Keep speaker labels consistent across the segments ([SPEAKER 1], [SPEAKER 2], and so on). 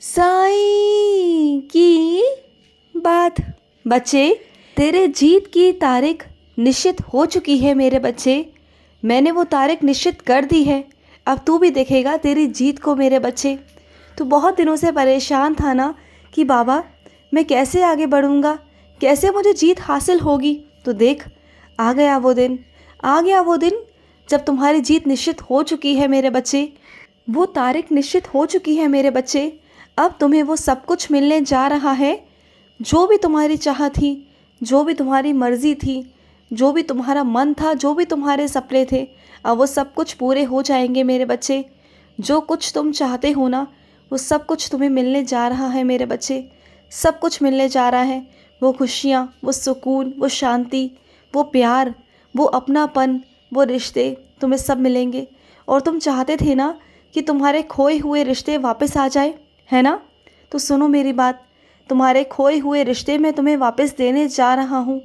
[SPEAKER 1] साईं की बात। बच्चे, तेरे जीत की तारीख निश्चित हो चुकी है मेरे बच्चे। मैंने वो तारीख निश्चित कर दी है। अब तू भी देखेगा तेरी जीत को मेरे बच्चे। तू बहुत दिनों से परेशान था ना कि बाबा मैं कैसे आगे बढ़ूँगा, कैसे मुझे जीत हासिल होगी। तो देख, आ गया वो दिन, आ गया वो दिन जब तुम्हारी जीत निश्चित हो चुकी है मेरे बच्चे। वो तारीख निश्चित हो चुकी है मेरे बच्चे। अब तुम्हें वो सब कुछ मिलने जा रहा है जो भी तुम्हारी चाह थी, जो भी तुम्हारी मर्ज़ी थी, जो भी तुम्हारा मन था, जो भी तुम्हारे सपने थे, अब वो सब कुछ पूरे हो जाएंगे मेरे बच्चे। जो कुछ तुम चाहते हो ना, वो सब कुछ तुम्हें मिलने जा रहा है मेरे बच्चे। सब कुछ मिलने जा रहा है। वो खुशियाँ, वो सुकून, वो शांति, वो प्यार, वो अपनापन, वो रिश्ते तुम्हें सब मिलेंगे। और तुम चाहते थे ना कि तुम्हारे खोए हुए रिश्ते वापस आ जाए, है ना? तो सुनो मेरी बात, तुम्हारे खोए हुए रिश्ते मैं तुम्हें वापस देने जा रहा हूँ,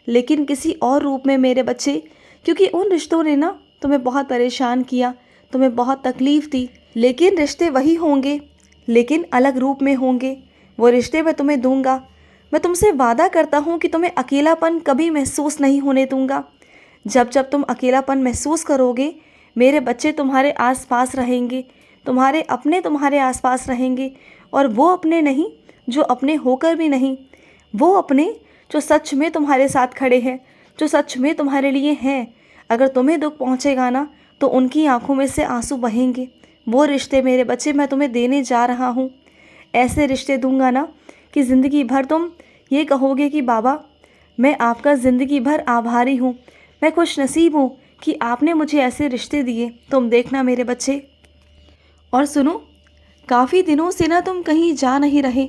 [SPEAKER 1] लेकिन किसी और रूप में मेरे बच्चे। क्योंकि उन रिश्तों ने ना तुम्हें बहुत परेशान किया, तुम्हें बहुत तकलीफ़ दी। लेकिन रिश्ते वही होंगे, लेकिन अलग रूप में होंगे। वो रिश्ते मैं तुम्हें दूंगा। मैं तुमसे वादा करता हूँ कि तुम्हें अकेलापन कभी महसूस नहीं होने दूंगा। जब जब तुम अकेलापन महसूस करोगे, मेरे बच्चे तुम्हारे आसपास रहेंगे, तुम्हारे अपने तुम्हारे आसपास रहेंगे। और वो अपने नहीं जो अपने होकर भी नहीं, वो अपने जो सच में तुम्हारे साथ खड़े हैं, जो सच में तुम्हारे लिए हैं। अगर तुम्हें दुख पहुंचेगा ना, तो उनकी आंखों में से आंसू बहेंगे। वो रिश्ते मेरे बच्चे मैं तुम्हें देने जा रहा हूँ। ऐसे रिश्ते दूंगा ना कि ज़िंदगी भर तुम ये कहोगे कि बाबा मैं आपका ज़िंदगी भर आभारी हूँ, मैं खुश नसीब हूँ कि आपने मुझे ऐसे रिश्ते दिए। तुम देखना मेरे बच्चे। और सुनो, काफ़ी दिनों से ना तुम कहीं जा नहीं रहे।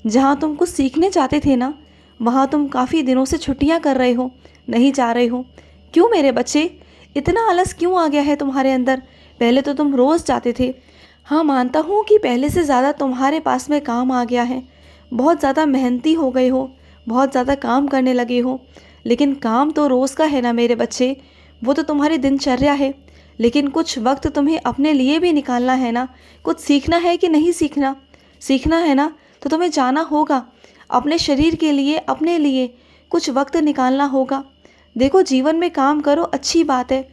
[SPEAKER 1] जहाँ तुम कुछ सीखने जाते थे ना, वहाँ तुम काफ़ी दिनों से छुट्टियाँ कर रहे हो, नहीं जा रहे हो। क्यों मेरे बच्चे? इतना आलस क्यों आ गया है तुम्हारे अंदर? पहले तो तुम रोज़ जाते थे। हाँ, मानता हूँ कि पहले से ज़्यादा तुम्हारे पास में काम आ गया है। बहुत ज़्यादा मेहनती हो गए हो, बहुत ज़्यादा काम करने लगे हो। लेकिन काम तो रोज़ का है ना मेरे बच्चे, वो तो तुम्हारी दिनचर्या है। लेकिन कुछ वक्त तुम्हें अपने लिए भी निकालना है ना। कुछ सीखना है कि नहीं सीखना? सीखना है ना, तो तुम्हें जाना होगा। अपने शरीर के लिए, अपने लिए कुछ वक्त निकालना होगा। देखो, जीवन में काम करो, अच्छी बात है,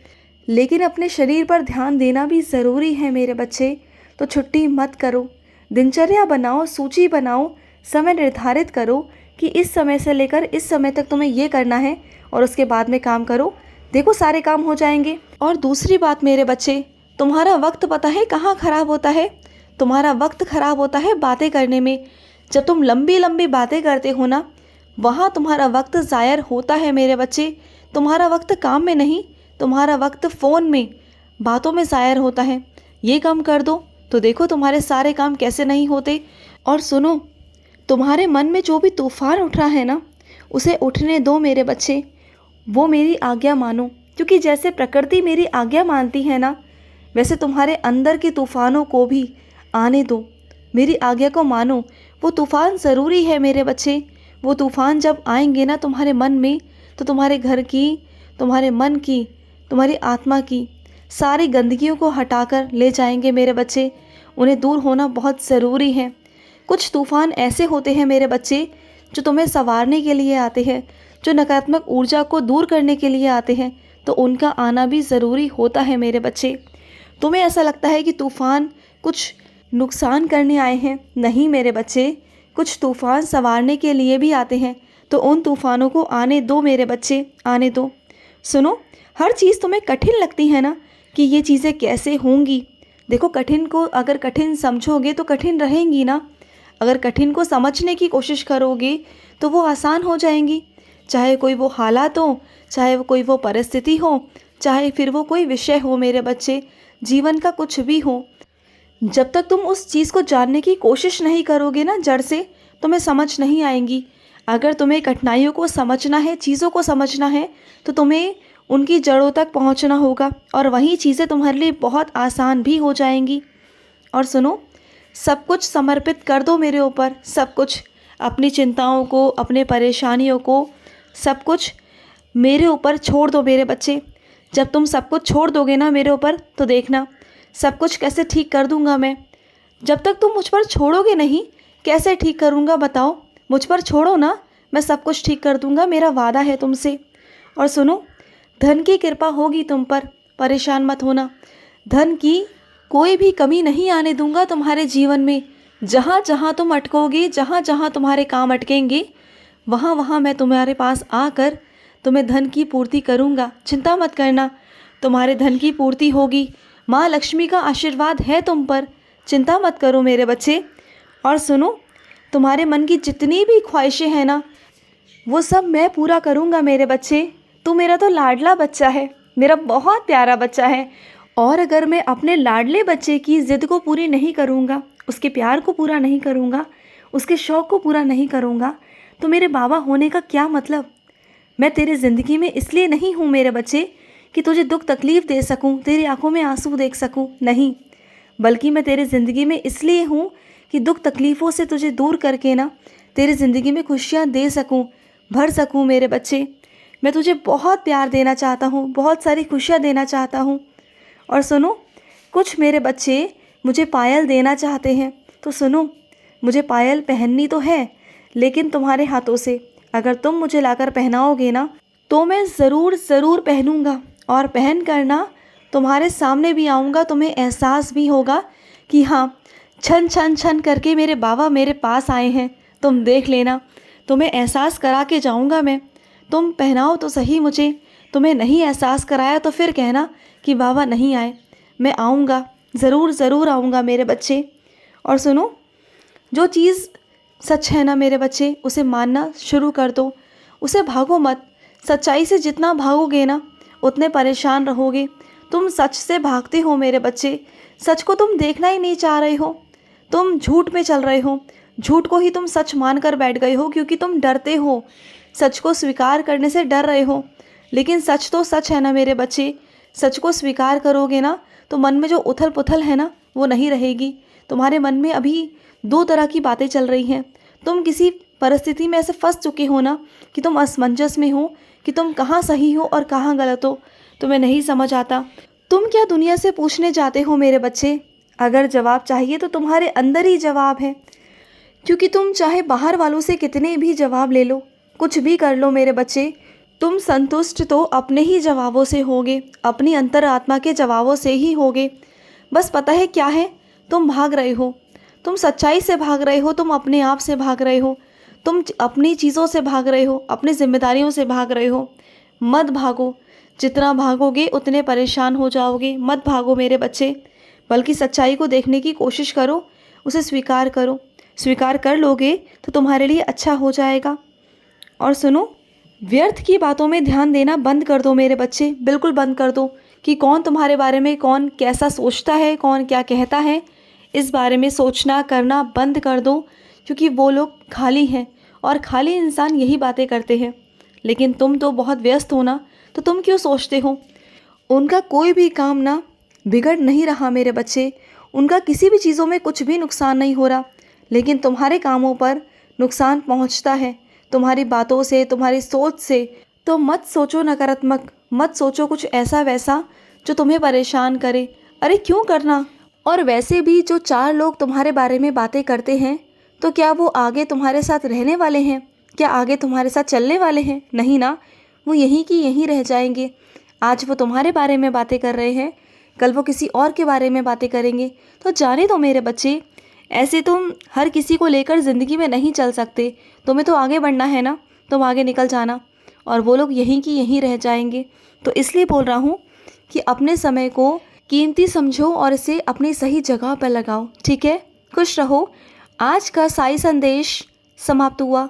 [SPEAKER 1] लेकिन अपने शरीर पर ध्यान देना भी ज़रूरी है मेरे बच्चे। तो छुट्टी मत करो, दिनचर्या बनाओ, सूची बनाओ, समय निर्धारित करो कि इस समय से लेकर इस समय तक तुम्हें ये करना है, और उसके बाद में काम करो। देखो, सारे काम हो जाएंगे। और दूसरी बात मेरे बच्चे, तुम्हारा वक्त पता है कहाँ ख़राब होता है? तुम्हारा वक्त ख़राब होता है बातें करने में। जब तुम लंबी लंबी बातें करते हो ना, वहाँ तुम्हारा वक्त ज़ायर होता है मेरे बच्चे। तुम्हारा वक्त काम में नहीं, तुम्हारा वक्त फ़ोन में, बातों में ज़ायर होता है। ये काम कर दो तो देखो तुम्हारे सारे काम कैसे नहीं होते। और सुनो, तुम्हारे मन में जो भी तूफ़ान उठ रहा है ना, उसे उठने दो मेरे बच्चे। वो मेरी आज्ञा मानो, क्योंकि जैसे प्रकृति मेरी आज्ञा मानती है ना, वैसे तुम्हारे अंदर के तूफ़ानों को भी आने दो। मेरी आज्ञा को मानो। वो तूफ़ान ज़रूरी है मेरे बच्चे। वो तूफ़ान जब आएंगे ना तुम्हारे मन में, तो तुम्हारे घर की, तुम्हारे मन की, तुम्हारी आत्मा की सारी गंदगियों को हटाकर ले जाएंगे मेरे बच्चे। उन्हें दूर होना बहुत ज़रूरी है। कुछ तूफ़ान ऐसे होते हैं मेरे बच्चे जो तुम्हें संवारने के लिए आते हैं, जो नकारात्मक ऊर्जा को दूर करने के लिए आते हैं। तो उनका आना भी ज़रूरी होता है मेरे बच्चे। तुम्हें ऐसा लगता है कि तूफ़ान कुछ नुकसान करने आए हैं, नहीं मेरे बच्चे, कुछ तूफ़ान संवारने के लिए भी आते हैं। तो उन तूफ़ानों को आने दो मेरे बच्चे, आने दो। सुनो, हर चीज़ तुम्हें कठिन लगती है ना कि ये चीज़ें कैसे होंगी। देखो, कठिन को अगर कठिन समझोगे तो कठिन रहेंगी ना। अगर कठिन को समझने की कोशिश करोगे तो वो आसान हो जाएंगी। चाहे कोई वो हालात हो, चाहे वो कोई वो परिस्थिति हो, चाहे फिर वो कोई विषय हो मेरे बच्चे, जीवन का कुछ भी हो। जब तक तुम उस चीज़ को जानने की कोशिश नहीं करोगे ना जड़ से, तुम्हें समझ नहीं आएंगी। अगर तुम्हें कठिनाइयों को समझना है, चीज़ों को समझना है, तो तुम्हें उनकी जड़ों तक पहुंचना होगा, और वहीं चीज़ें तुम्हारे लिए बहुत आसान भी हो जाएंगी। और सुनो, सब कुछ समर्पित कर दो मेरे ऊपर, सब कुछ, अपनी चिंताओं को, अपने परेशानियों को, सब कुछ मेरे ऊपर छोड़ दो मेरे बच्चे। जब तुम सब कुछ छोड़ दोगे ना मेरे ऊपर, तो देखना सब कुछ कैसे ठीक कर दूंगा मैं। जब तक तुम मुझ पर छोड़ोगे नहीं, कैसे ठीक करूँगा बताओ। मुझ पर छोड़ो ना, मैं सब कुछ ठीक कर दूँगा, मेरा वादा है तुमसे। और सुनो, धन की कृपा होगी तुम पर, परेशान मत होना। धन की कोई भी कमी नहीं आने दूंगा तुम्हारे जीवन में। जहाँ जहाँ तुम अटकोगे, जहाँ जहाँ तुम्हारे काम अटकेंगे, वहाँ वहाँ मैं तुम्हारे पास आकर तुम्हें धन की पूर्ति करूँगा। चिंता मत करना, तुम्हारे धन की पूर्ति होगी। माँ लक्ष्मी का आशीर्वाद है तुम पर, चिंता मत करो मेरे बच्चे। और सुनो, तुम्हारे मन की जितनी भी ख्वाहिशें हैं ना, वो सब मैं पूरा करूँगा मेरे बच्चे। तू मेरा तो लाडला बच्चा है, मेरा बहुत प्यारा बच्चा है। और अगर मैं अपने लाडले बच्चे की ज़िद को पूरी नहीं करूँगा, उसके प्यार को पूरा नहीं करूँगा, उसके शौक़ को पूरा नहीं करूँगा, तो मेरे बाबा होने का क्या मतलब। मैं तेरे ज़िंदगी में इसलिए नहीं हूँ मेरे बच्चे कि तुझे दुख तकलीफ़ दे सकूँ, तेरी आंखों में आंसू देख सकूँ, नहीं। बल्कि मैं तेरे ज़िंदगी में इसलिए हूँ कि दुख तकलीफ़ों से तुझे दूर करके ना तेरी ज़िंदगी में खुशियाँ दे सकूँ, भर सकूँ मेरे बच्चे। मैं तुझे बहुत प्यार देना चाहता हूँ, बहुत सारी खुशियाँ देना चाहता हूँ। और सुनो, कुछ मेरे बच्चे मुझे पायल देना चाहते हैं, तो सुनो, मुझे पायल पहननी तो है, लेकिन तुम्हारे हाथों से। अगर तुम मुझे लाकर पहनाओगे ना, तो मैं ज़रूर पहनूंगा। और पहन कर ना तुम्हारे सामने भी आऊँगा, तुम्हें एहसास भी होगा कि हाँ, छन छन छन करके मेरे बाबा मेरे पास आए हैं। तुम देख लेना, तुम्हें एहसास करा के जाऊँगा मैं। तुम पहनाओ तो सही मुझे। तुम्हें नहीं एहसास कराया तो फिर कहना कि बाबा नहीं आए। मैं आऊँगा, ज़रूर आऊँगा मेरे बच्चे। और सुनो, जो चीज़ सच है ना मेरे बच्चे, उसे मानना शुरू कर दो, उसे भागो मत। सच्चाई से जितना भागोगे ना, उतने परेशान रहोगे। तुम सच से भागते हो मेरे बच्चे, सच को तुम देखना ही नहीं चाह रहे हो। तुम झूठ में चल रहे हो, झूठ को ही तुम सच मान कर बैठ गए हो, क्योंकि तुम डरते हो, सच को स्वीकार करने से डर रहे हो। लेकिन सच तो सच है ना मेरे बच्चे, सच को स्वीकार करोगे ना, तो मन में जो उथल पुथल है ना, वो नहीं रहेगी। तुम्हारे मन में अभी दो तरह की बातें चल रही हैं। तुम किसी परिस्थिति में ऐसे फंस चुके हो ना कि तुम असमंजस में हो कि तुम कहाँ सही हो और कहाँ गलत हो, तुम्हें नहीं समझ आता। तुम क्या दुनिया से पूछने जाते हो मेरे बच्चे? अगर जवाब चाहिए तो तुम्हारे अंदर ही जवाब है। क्योंकि तुम चाहे बाहर वालों से कितने भी जवाब ले लो, कुछ भी कर लो मेरे बच्चे, तुम संतुष्ट तो अपने ही जवाबों से होगे, अपनी अंतरात्मा के जवाबों से ही होगे। बस पता है क्या है, तुम भाग रहे हो, तुम सच्चाई से भाग रहे हो, तुम अपने आप से भाग रहे हो, तुम अपनी चीज़ों से भाग रहे हो, अपनी जिम्मेदारियों से भाग रहे हो। मत भागो, जितना भागोगे उतने परेशान हो जाओगे। मत भागो मेरे बच्चे, बल्कि सच्चाई को देखने की कोशिश करो, उसे स्वीकार करो। स्वीकार कर लोगे तो तुम्हारे लिए अच्छा हो जाएगा। और सुनो, व्यर्थ की बातों में ध्यान देना बंद कर दो मेरे बच्चे, बिल्कुल बंद कर दो कि कौन तुम्हारे बारे में कौन कैसा सोचता है, कौन क्या कहता है। इस बारे में सोचना करना बंद कर दो, क्योंकि वो लोग खाली हैं और खाली इंसान यही बातें करते हैं। लेकिन तुम तो बहुत व्यस्त हो ना, तो तुम क्यों सोचते हो? उनका कोई भी काम ना बिगड़ नहीं रहा मेरे बच्चे, उनका किसी भी चीज़ों में कुछ भी नुकसान नहीं हो रहा, लेकिन तुम्हारे कामों पर नुकसान पहुंचता है, तुम्हारी बातों से, तुम्हारी सोच से। तो मत सोचो नकारात्मक, मत सोचो कुछ ऐसा वैसा जो तुम्हें परेशान करे। अरे क्यों करना? और वैसे भी जो चार लोग तुम्हारे बारे में बातें करते हैं, तो क्या वो आगे तुम्हारे साथ रहने वाले हैं? क्या आगे तुम्हारे साथ चलने वाले हैं? नहीं ना, वो यहीं की यहीं रह जाएंगे। आज वो तुम्हारे बारे में बातें कर रहे हैं, कल वो किसी और के बारे में बातें करेंगे। तो जाने दो मेरे बच्चे, ऐसे तुम हर किसी को लेकर ज़िंदगी में नहीं चल सकते। तुम्हें तो आगे बढ़ना है ना, तुम आगे निकल जाना, और वो लोग यहीं की यहीं रह जाएंगे। तो इसलिए बोल रहा हूँ कि अपने समय को कीमती समझो और इसे अपनी सही जगह पर लगाओ, ठीक है? खुश रहो। आज का साई संदेश समाप्त हुआ।